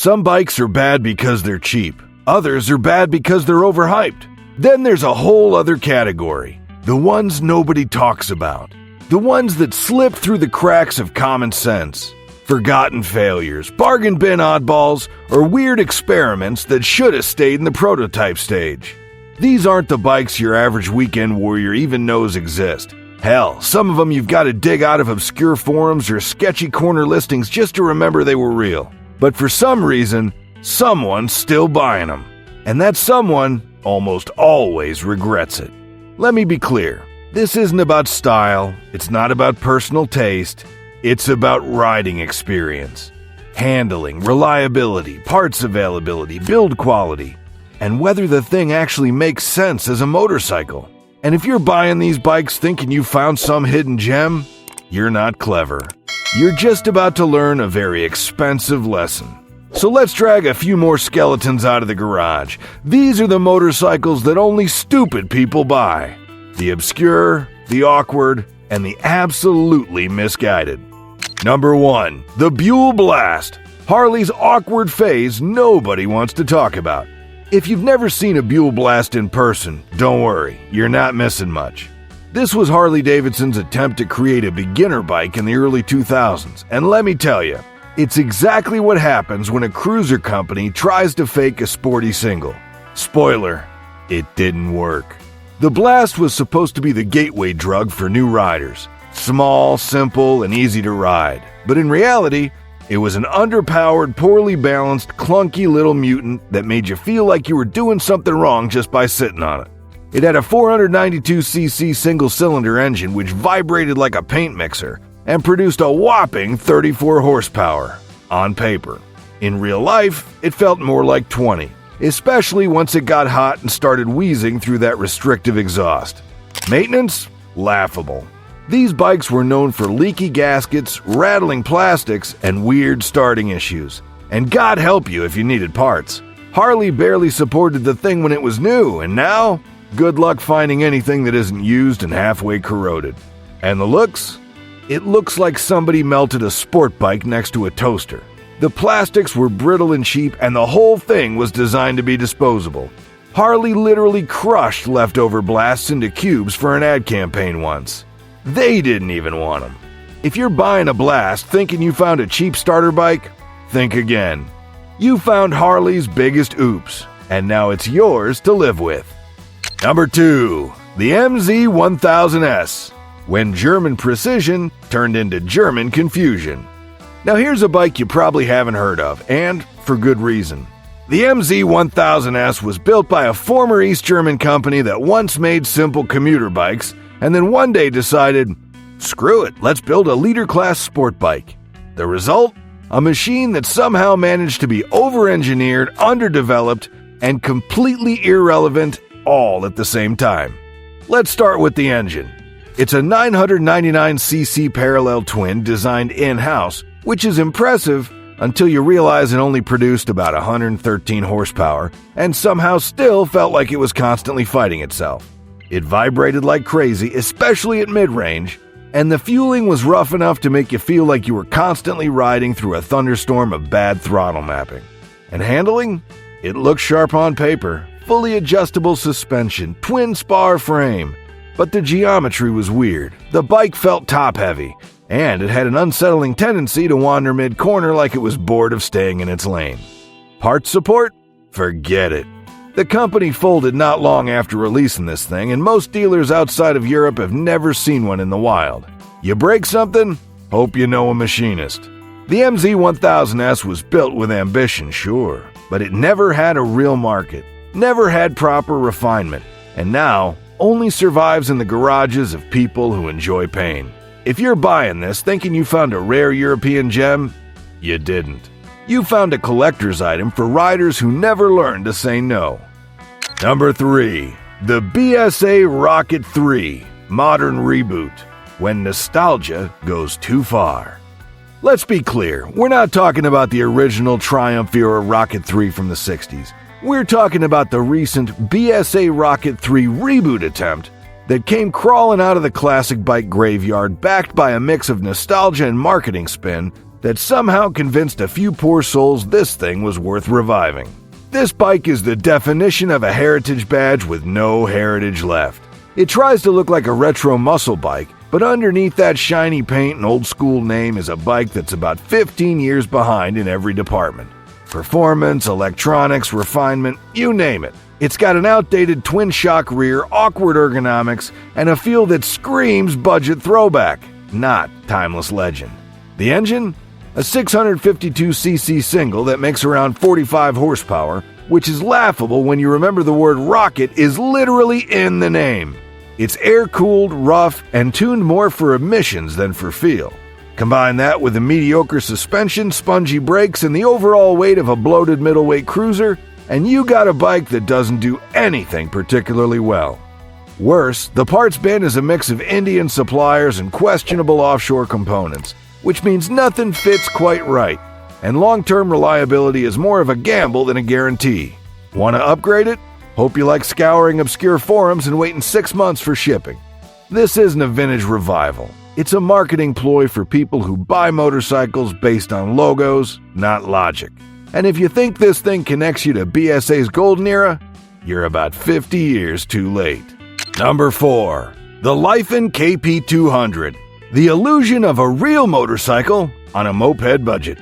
Some bikes are bad because they're cheap. Others are bad because they're overhyped. Then there's a whole other category. The ones nobody talks about. The ones that slip through the cracks of common sense. Forgotten failures, bargain bin oddballs, or weird experiments that should have stayed in the prototype stage. These aren't the bikes your average weekend warrior even knows exist. Hell, some of them you've got to dig out of obscure forums or sketchy corner listings just to remember they were real. But for some reason, someone's still buying them. And that someone almost always regrets it. Let me be clear. This isn't about style. It's not about personal taste. It's about riding experience. Handling, reliability, parts availability, build quality, and whether the thing actually makes sense as a motorcycle. And if you're buying these bikes thinking you found some hidden gem, you're not clever. You're just about to learn a very expensive lesson. So let's drag a few more skeletons out of the garage. These are the motorcycles that only stupid people buy. The obscure, the awkward, and the absolutely misguided. Number 1. The Buell Blast. Harley's awkward phase nobody wants to talk about. If you've never seen a Buell Blast in person, don't worry, you're not missing much. This was Harley-Davidson's attempt to create a beginner bike in the early 2000s, and let me tell you, it's exactly what happens when a cruiser company tries to fake a sporty single. Spoiler, it didn't work. The Blast was supposed to be the gateway drug for new riders. Small, simple, and easy to ride. But in reality, it was an underpowered, poorly balanced, clunky little mutant that made you feel like you were doing something wrong just by sitting on it. It had a 492cc single-cylinder engine which vibrated like a paint mixer and produced a whopping 34 horsepower on paper. In real life, it felt more like 20, especially once it got hot and started wheezing through that restrictive exhaust. Maintenance? Laughable. These bikes were known for leaky gaskets, rattling plastics, and weird starting issues. And God help you if you needed parts. Harley barely supported the thing when it was new, and now, good luck finding anything that isn't used and halfway corroded. And the looks? It looks like somebody melted a sport bike next to a toaster. The plastics were brittle and cheap, and the whole thing was designed to be disposable. Harley literally crushed leftover blasts into cubes for an ad campaign once. They didn't even want them. If you're buying a Blast thinking you found a cheap starter bike, think again. You found Harley's biggest oops, and now it's yours to live with. Number 2. The MZ-1000S. When German precision turned into German confusion. Now here's a bike you probably haven't heard of, and for good reason. The MZ-1000S was built by a former East German company that once made simple commuter bikes, and then one day decided, screw it, let's build a leader-class sport bike. The result? A machine that somehow managed to be over-engineered, underdeveloped, and completely irrelevant all at the same time. Let's start with the engine. It's a 999cc parallel twin designed in-house, which is impressive until you realize it only produced about 113 horsepower and somehow still felt like it was constantly fighting itself. It vibrated like crazy, especially at mid-range, and the fueling was rough enough to make you feel like you were constantly riding through a thunderstorm of bad throttle mapping. And handling? It looked sharp on paper, fully adjustable suspension, twin spar frame. But the geometry was weird. The bike felt top-heavy, and it had an unsettling tendency to wander mid-corner like it was bored of staying in its lane. Parts support? Forget it. The company folded not long after releasing this thing, and most dealers outside of Europe have never seen one in the wild. You break something? Hope you know a machinist. The MZ-1000S was built with ambition, sure, but it never had a real market, never had proper refinement, and now only survives in the garages of people who enjoy pain. If you're buying this thinking you found a rare European gem, you didn't. You found a collector's item for riders who never learned to say no. Number 3. The BSA Rocket 3 Modern Reboot. When nostalgia goes too far. Let's be clear, we're not talking about the original Triumph era Rocket 3 from the 60s. We're talking about the recent BSA Rocket 3 reboot attempt that came crawling out of the classic bike graveyard backed by a mix of nostalgia and marketing spin that somehow convinced a few poor souls this thing was worth reviving. This bike is the definition of a heritage badge with no heritage left. It tries to look like a retro muscle bike, but underneath that shiny paint and old school name is a bike that's about 15 years behind in every department. Performance, electronics, refinement, you name it. It's got an outdated twin-shock rear, awkward ergonomics, and a feel that screams budget throwback, not timeless legend. The engine? A 652cc single that makes around 45 horsepower, which is laughable when you remember the word rocket is literally in the name. It's air-cooled, rough, and tuned more for emissions than for feel. Combine that with a mediocre suspension, spongy brakes, and the overall weight of a bloated middleweight cruiser, and you got a bike that doesn't do anything particularly well. Worse, the parts bin is a mix of Indian suppliers and questionable offshore components, which means nothing fits quite right, and long-term reliability is more of a gamble than a guarantee. Want to upgrade it? Hope you like scouring obscure forums and waiting 6 months for shipping. This isn't a vintage revival. It's a marketing ploy for people who buy motorcycles based on logos, not logic. And if you think this thing connects you to BSA's golden era, you're about 50 years too late. Number 4. The Lyfen KP200. The illusion of a real motorcycle on a moped budget.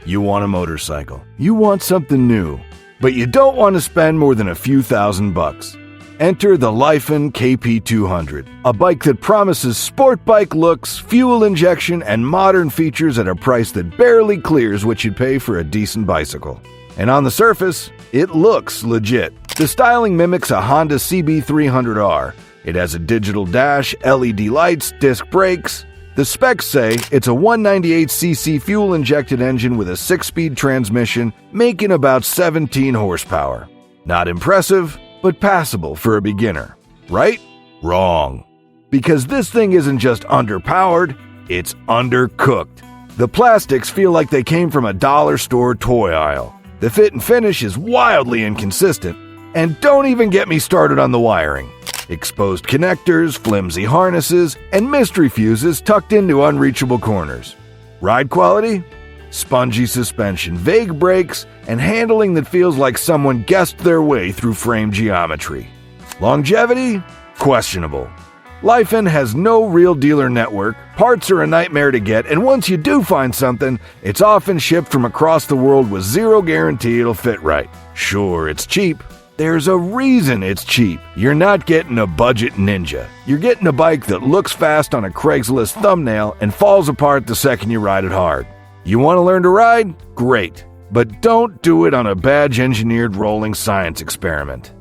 You want a motorcycle. You want something new. But you don't want to spend more than a few $1,000s. Enter the Lyfen KP200, a bike that promises sport bike looks, fuel injection, and modern features at a price that barely clears what you'd pay for a decent bicycle. And on the surface, it looks legit. The styling mimics a Honda CB300R. It has a digital dash, LED lights, disc brakes. The specs say it's a 198cc fuel-injected engine with a 6-speed transmission, making about 17 horsepower. Not impressive, but passable for a beginner. Right? Wrong. Because this thing isn't just underpowered, it's undercooked. The plastics feel like they came from a dollar store toy aisle. The fit and finish is wildly inconsistent, and don't even get me started on the wiring. Exposed connectors, flimsy harnesses, and mystery fuses tucked into unreachable corners. Ride quality? Spongy suspension, vague brakes, and handling that feels like someone guessed their way through frame geometry. Longevity? Questionable. Lyfen has no real dealer network, parts are a nightmare to get, and once you do find something, it's often shipped from across the world with zero guarantee it'll fit right. Sure, it's cheap. There's a reason it's cheap. You're not getting a budget ninja. You're getting a bike that looks fast on a Craigslist thumbnail and falls apart the second you ride it hard. You want to learn to ride? Great. But don't do it on a badge-engineered rolling science experiment.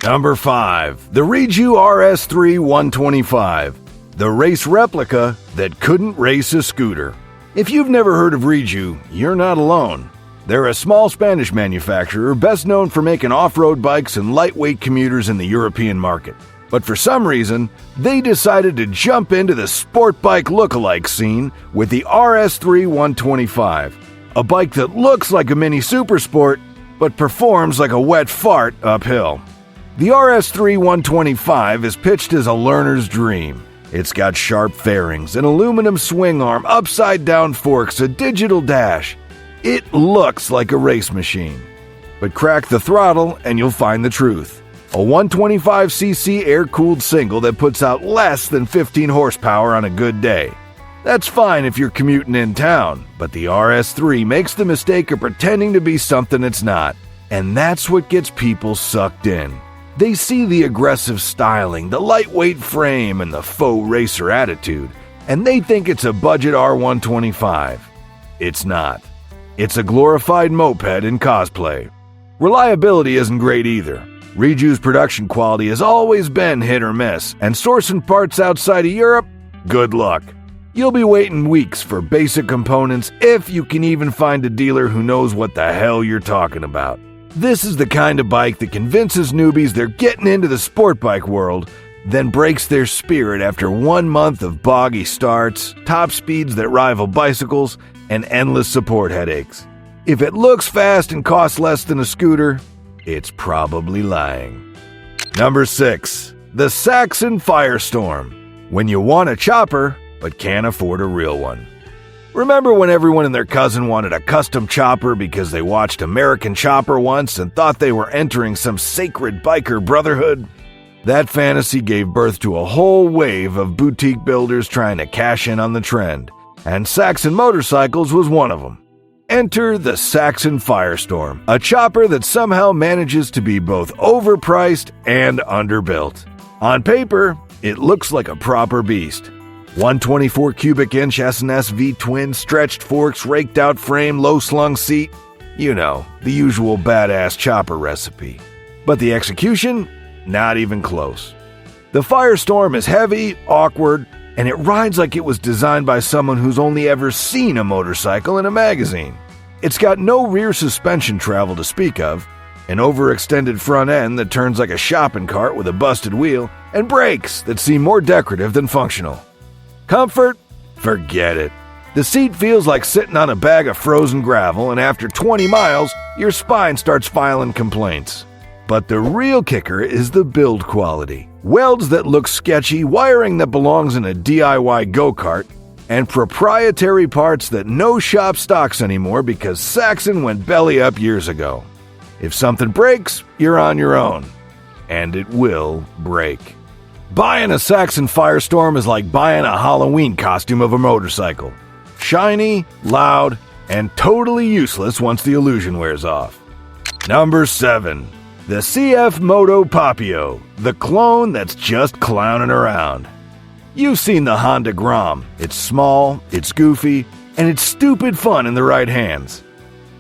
Number 5. The Reju RS3 125. The race replica that couldn't race a scooter. If you've never heard of Reju, you're not alone. They're a small Spanish manufacturer best known for making off-road bikes and lightweight commuters in the European market. But for some reason, they decided to jump into the sport bike lookalike scene with the RS3 125, a bike that looks like a mini supersport, but performs like a wet fart uphill. The RS3 125 is pitched as a learner's dream. It's got sharp fairings, an aluminum swing arm, upside-down forks, a digital dash. It looks like a race machine. But crack the throttle and you'll find the truth. A 125cc air-cooled single that puts out less than 15 horsepower on a good day. That's fine if you're commuting in town, but the RS3 makes the mistake of pretending to be something it's not. And that's what gets people sucked in. They see the aggressive styling, the lightweight frame, and the faux racer attitude, and they think it's a budget R125. It's not. It's a glorified moped in cosplay. Reliability isn't great either. Reju's production quality has always been hit or miss, and sourcing parts outside of Europe? Good luck. You'll be waiting weeks for basic components if you can even find a dealer who knows what the hell you're talking about. This is the kind of bike that convinces newbies they're getting into the sport bike world, then breaks their spirit after 1 month of boggy starts, top speeds that rival bicycles, and endless support headaches. If it looks fast and costs less than a scooter, it's probably lying. Number 6. The Saxon Firestorm. When you want a chopper, but can't afford a real one. Remember when everyone and their cousin wanted a custom chopper because they watched American Chopper once and thought they were entering some sacred biker brotherhood? That fantasy gave birth to a whole wave of boutique builders trying to cash in on the trend, and Saxon Motorcycles was one of them. Enter the Saxon Firestorm, a chopper that somehow manages to be both overpriced and underbuilt. On paper, it looks like a proper beast. 124 cubic inch S&S V-twin, stretched forks, raked out frame, low slung seat. You know, the usual badass chopper recipe. But the execution? Not even close. The Firestorm is heavy, awkward, and it rides like it was designed by someone who's only ever seen a motorcycle in a magazine. It's got no rear suspension travel to speak of, an overextended front end that turns like a shopping cart with a busted wheel, and brakes that seem more decorative than functional. Comfort? Forget it. The seat feels like sitting on a bag of frozen gravel, and after 20 miles, your spine starts filing complaints. But the real kicker is the build quality. Welds that look sketchy, wiring that belongs in a DIY go-kart, and proprietary parts that no shop stocks anymore because Saxon went belly up years ago. If something breaks, you're on your own. And it will break. Buying a Saxon Firestorm is like buying a Halloween costume of a motorcycle. Shiny, loud, and totally useless once the illusion wears off. Number 7. The CF Moto Papio, the clone that's just clowning around. You've seen the Honda Grom. It's small, it's goofy, and it's stupid fun in the right hands.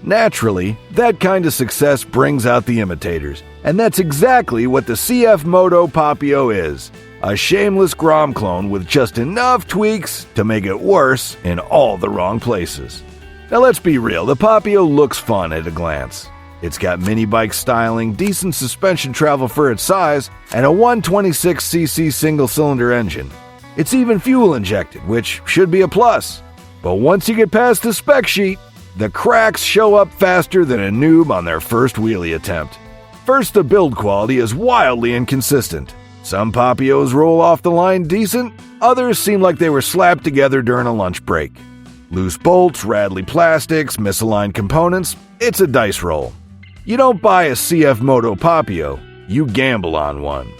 Naturally, that kind of success brings out the imitators, and that's exactly what the CF Moto Papio is. A shameless Grom clone with just enough tweaks to make it worse in all the wrong places. Now let's be real, the Papio looks fun at a glance. It's got mini bike styling, decent suspension travel for its size, and a 126cc single-cylinder engine. It's even fuel injected, which should be a plus. But once you get past the spec sheet, the cracks show up faster than a noob on their first wheelie attempt. First, the build quality is wildly inconsistent. Some Papios roll off the line decent, others seem like they were slapped together during a lunch break. Loose bolts, rattly plastics, misaligned components, it's a dice roll. You don't buy a CF Moto Papio, you gamble on one.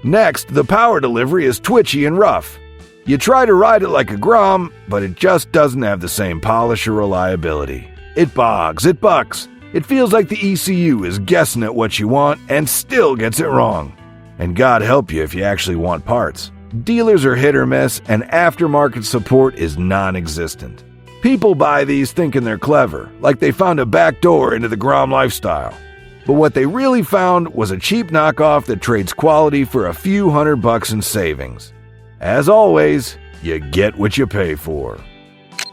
Next, the power delivery is twitchy and rough. You try to ride it like a Grom, but it just doesn't have the same polish or reliability. It bogs, it bucks. It feels like the ECU is guessing at what you want and still gets it wrong. And God help you if you actually want parts. Dealers are hit or miss, and aftermarket support is non-existent. People buy these thinking they're clever, like they found a back door into the Grom lifestyle. But what they really found was a cheap knockoff that trades quality for a few $100 in savings. As always, you get what you pay for.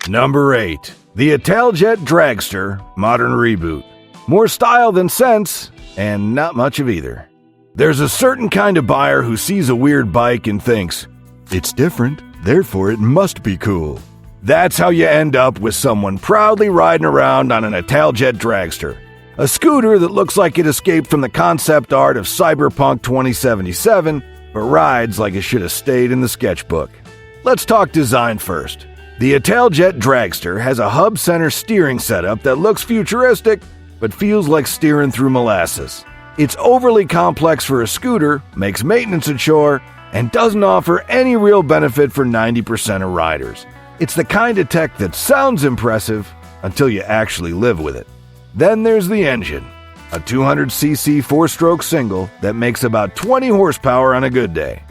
Number 8. The Italjet Dragster Modern Reboot. More style than sense, and not much of either. There's a certain kind of buyer who sees a weird bike and thinks, it's different, therefore it must be cool. That's how you end up with someone proudly riding around on an Italjet Dragster. A scooter that looks like it escaped from the concept art of Cyberpunk 2077, but rides like it should have stayed in the sketchbook. Let's talk design first. The Italjet Dragster has a hub center steering setup that looks futuristic, but feels like steering through molasses. It's overly complex for a scooter, makes maintenance a chore, and doesn't offer any real benefit for 90% of riders. It's the kind of tech that sounds impressive until you actually live with it. Then there's the engine, a 200cc 4-stroke single that makes about 20 horsepower on a good day.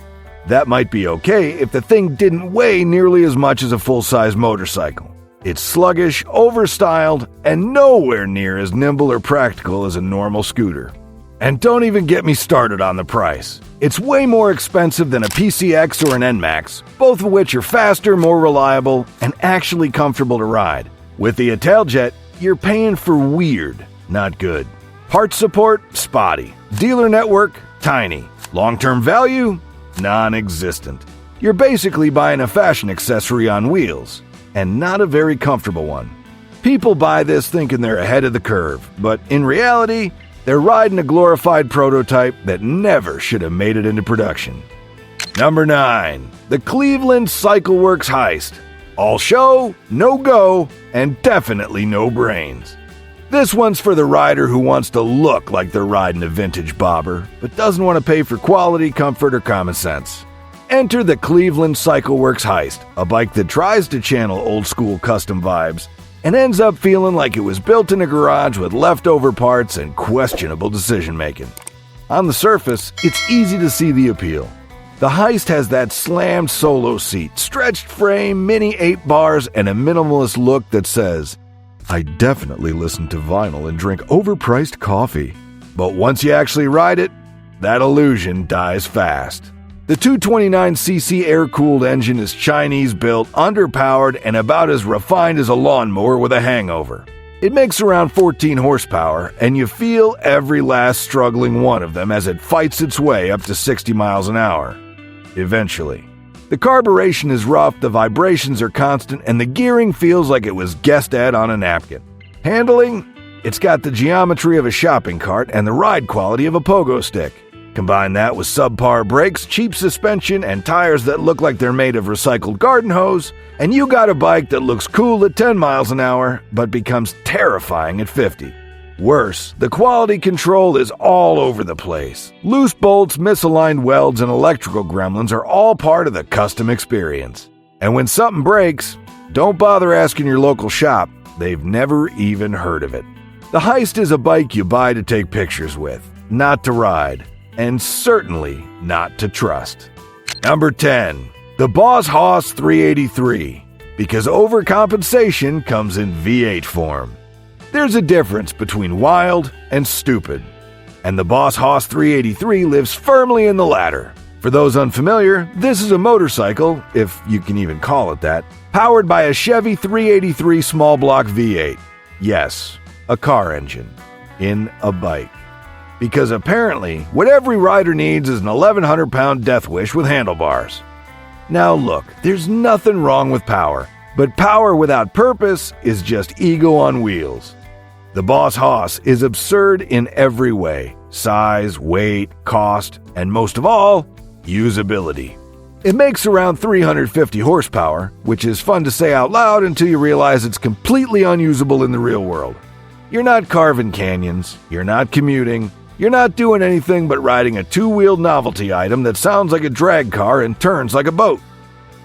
That might be okay if the thing didn't weigh nearly as much as a full-size motorcycle. It's sluggish, overstyled, and nowhere near as nimble or practical as a normal scooter. And don't even get me started on the price. It's way more expensive than a PCX or an NMAX, both of which are faster, more reliable, and actually comfortable to ride. With the Italjet, you're paying for weird, not good. Parts support, spotty. Dealer network, tiny. Long-term value, non-existent. You're basically buying a fashion accessory on wheels, and not a very comfortable one. People buy this thinking they're ahead of the curve, but in reality, they're riding a glorified prototype that never should have made it into production. Number 9. The Cleveland CycleWorks Heist. All show, no go, and definitely no brains. This one's for the rider who wants to look like they're riding a vintage bobber, but doesn't want to pay for quality, comfort, or common sense. Enter the Cleveland CycleWorks Heist, a bike that tries to channel old-school custom vibes and ends up feeling like it was built in a garage with leftover parts and questionable decision-making. On the surface, it's easy to see the appeal. The Heist has that slammed solo seat, stretched frame, mini 8 bars, and a minimalist look that says, "I definitely listen to vinyl and drink overpriced coffee." But once you actually ride it, that illusion dies fast. The 229cc air-cooled engine is Chinese-built, underpowered, and about as refined as a lawnmower with a hangover. It makes around 14 horsepower, and you feel every last struggling one of them as it fights its way up to 60 miles an hour. Eventually. The carburation is rough, the vibrations are constant, and the gearing feels like it was guessed at on a napkin. Handling? It's got the geometry of a shopping cart and the ride quality of a pogo stick. Combine that with subpar brakes, cheap suspension, and tires that look like they're made of recycled garden hose, and you got a bike that looks cool at 10 miles an hour, but becomes terrifying at 50. Worse, the quality control is all over the place. Loose bolts, misaligned welds, and electrical gremlins are all part of the custom experience. And when something breaks, don't bother asking your local shop. They've never even heard of it. The Heist is a bike you buy to take pictures with, not to ride. And certainly not to trust. Number 10. The Boss Hoss 383, because overcompensation comes in V8 form. There's a difference between wild and stupid, and the Boss Hoss 383 lives firmly in the latter. For those unfamiliar, this is a motorcycle, if you can even call it that, powered by a Chevy 383 small block V8. Yes, a car engine in a bike. Because apparently, what every rider needs is an 1,100-pound death wish with handlebars. Now look, there's nothing wrong with power, but power without purpose is just ego on wheels. The Boss Hoss is absurd in every way: size, weight, cost, and most of all, usability. It makes around 350 horsepower, which is fun to say out loud until you realize it's completely unusable in the real world. You're not carving canyons, you're not commuting, you're not doing anything but riding a two-wheeled novelty item that sounds like a drag car and turns like a boat.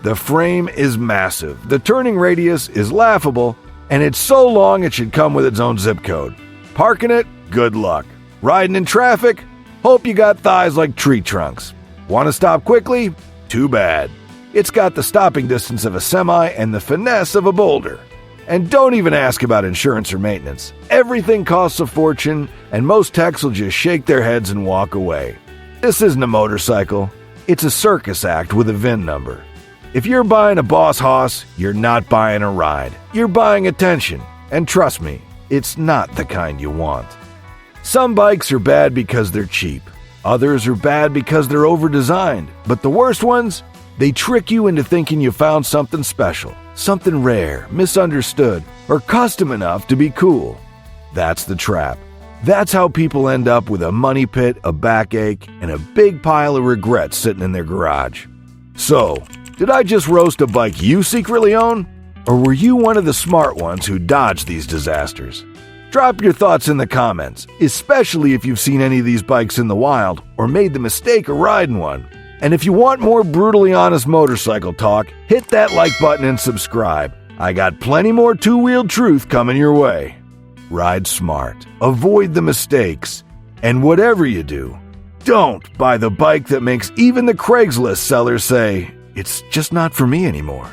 The frame is massive, the turning radius is laughable, and it's so long it should come with its own zip code. Parking it? Good luck. Riding in traffic? Hope you got thighs like tree trunks. Want to stop quickly? Too bad. It's got the stopping distance of a semi and the finesse of a boulder. And don't even ask about insurance or maintenance. Everything costs a fortune, and most techs will just shake their heads and walk away. This isn't a motorcycle. It's a circus act with a VIN number. If you're buying a Boss Hoss, you're not buying a ride. You're buying attention. And trust me, it's not the kind you want. Some bikes are bad because they're cheap. Others are bad because they're over-designed. But the worst ones? They trick you into thinking you found something special, something rare, misunderstood, or custom enough to be cool. That's the trap. That's how people end up with a money pit, a backache, and a big pile of regrets sitting in their garage. So, did I just roast a bike you secretly own? Or were you one of the smart ones who dodged these disasters? Drop your thoughts in the comments, especially if you've seen any of these bikes in the wild or made the mistake of riding one. And if you want more brutally honest motorcycle talk, hit that like button and subscribe. I got plenty more two-wheeled truth coming your way. Ride smart, avoid the mistakes, and whatever you do, don't buy the bike that makes even the Craigslist sellers say, "It's just not for me anymore."